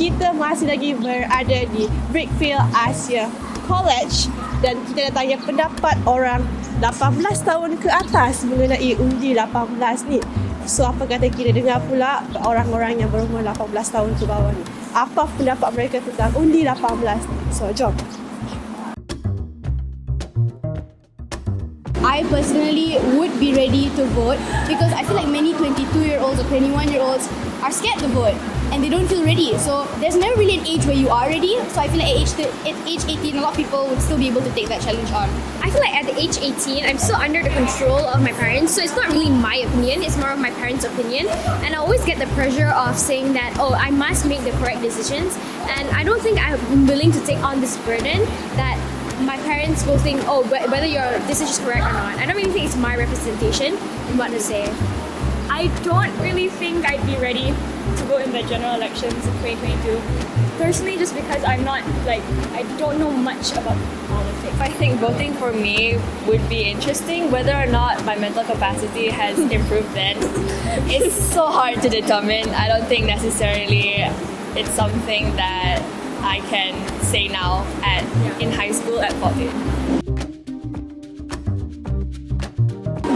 kita masih lagi berada di Brickfield Asia College dan kita nak tanya pendapat orang 18 tahun ke atas mengenai undi 18 ni. So apa kata kita dengar pula orang-orang yang berumur 18 tahun ke bawah ni, apa pendapat mereka tentang undi 18 ni. So jom. I personally would be ready to vote because I feel like many 22-year-olds or 21-year-olds are scared to vote and they don't feel ready. So there's never really an age where you are ready. So I feel like at age 18, a lot of people would still be able to take that challenge on. I feel like at the age 18, I'm still under the control of my parents. So it's not really my opinion, it's more of my parents' opinion. And I always get the pressure of saying that, oh, I must make the correct decisions. And I don't think I'm willing to take on this burden that my parents will think, oh, whether your decision is correct or not. I don't really think it's my representation in what to say. I don't really think I'd be ready to vote in the general elections in 2022. Personally, just because I don't know much about politics. I think voting for me would be interesting. Whether or not my mental capacity has improved then, it's so hard to determine. I don't think necessarily it's something that I can say now in high school at 14.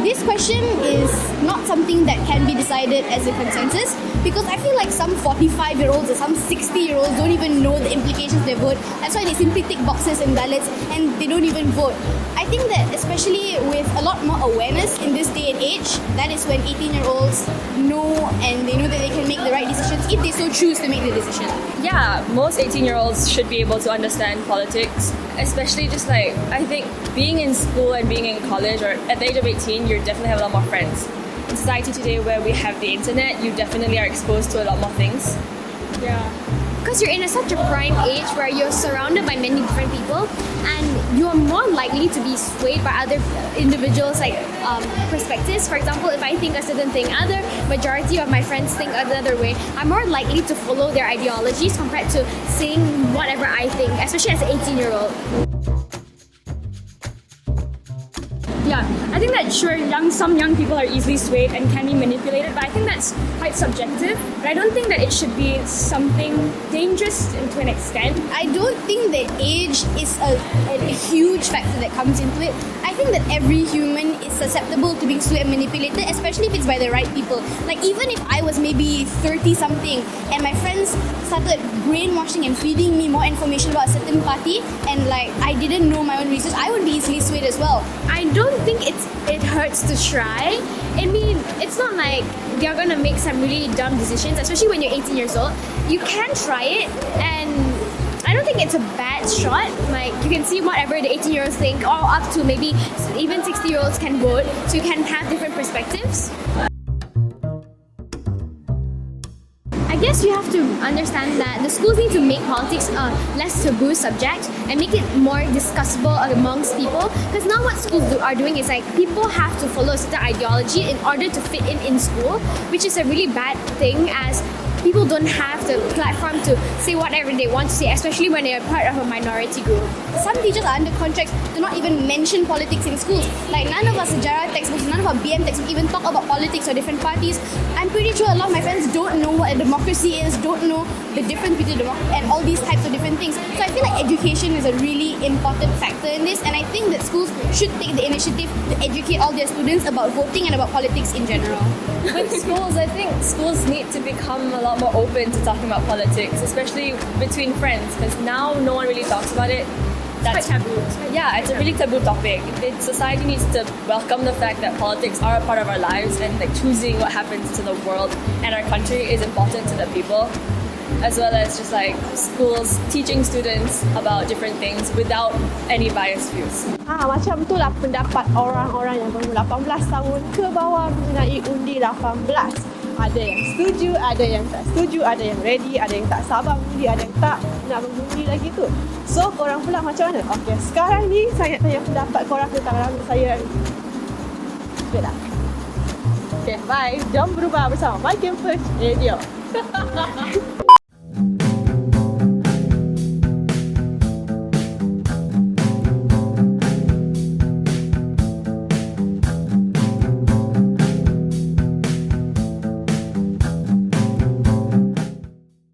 This question is not something that can be decided as a consensus because I feel like some 45-year-olds or some 60-year-olds don't even know the implications of their vote. That's why they simply tick boxes and ballots and they don't even vote. I think that especially with a lot more awareness in this day and age, that is when 18-year-olds know and they know that they can make the right decisions if they so choose to make the decision. Yeah, most 18-year-olds should be able to understand politics, especially just like, I think being in school and being in college or at the age of 18, you definitely have a lot more friends. In society today where we have the internet, you definitely are exposed to a lot more things. Yeah. Because you're in such a prime age where you're surrounded by many different people and you're more likely to be swayed by other individuals' perspectives. For example, if I think a certain thing, other majority of my friends think another way, I'm more likely to follow their ideologies compared to saying whatever I think, especially as an 18-year-old. Yeah, I think that some young people are easily swayed and can be manipulated, but I think that's quite subjective. But I don't think that it should be something dangerous to an extent. I don't think that age is a huge factor that comes into it. I think that every human is susceptible to being swayed and manipulated, especially if it's by the right people. Like even if I was maybe 30-something and my friends started brainwashing and feeding me more information about a certain party and I didn't know my own research, I would be easily swayed as well. I don't think it hurts to try. I mean, it's not like you're gonna make some really dumb decisions, especially when you're 18 years old. You can try it, and I don't think it's a bad shot. Like, you can see whatever the 18-year-olds think, or up to maybe even 60-year-olds can vote, so you can have different perspectives. I guess you have to understand that the schools need to make politics a less taboo subject and make it more discussable amongst people. Because now what schools are doing is people have to follow a certain ideology in order to fit in school, which is a really bad thing as people don't have the platform to say whatever they want to say, especially when they're part of a minority group. Some teachers are under contracts to not even mention politics in schools. Like none of our sejarah textbooks, none of our BM textbooks even talk about politics or different parties. I'm pretty sure a lot of my friends don't know what a democracy is, don't know the difference between democracy and all these types of different things. So I feel like education is a really important factor in this, and I think that schools should take the initiative to educate all their students about voting and about politics in general. With schools, I think schools need to become a lot more open to talking about politics, especially between friends, because now no one really talks about it. That's quite taboo. Yeah, it's a really taboo topic. Society needs to welcome the fact that politics are a part of our lives, and choosing what happens to the world and our country is important to the people, as well as just schools teaching students about different things without any biased views. Macam itulah pendapat orang-orang yang berumur 18 tahun ke bawah mengenai undi 18. Ada yang setuju, ada yang tak setuju, ada yang ready, ada yang tak sabar mengundi, ada yang tak nak mengundi lagi tu. So, korang pula macam mana? Okay, sekarang ni saya nak tanya pendapat korang tentang rambut saya. Okay tak? Okay, bye. Jom berubah bersama MyKampus Radio.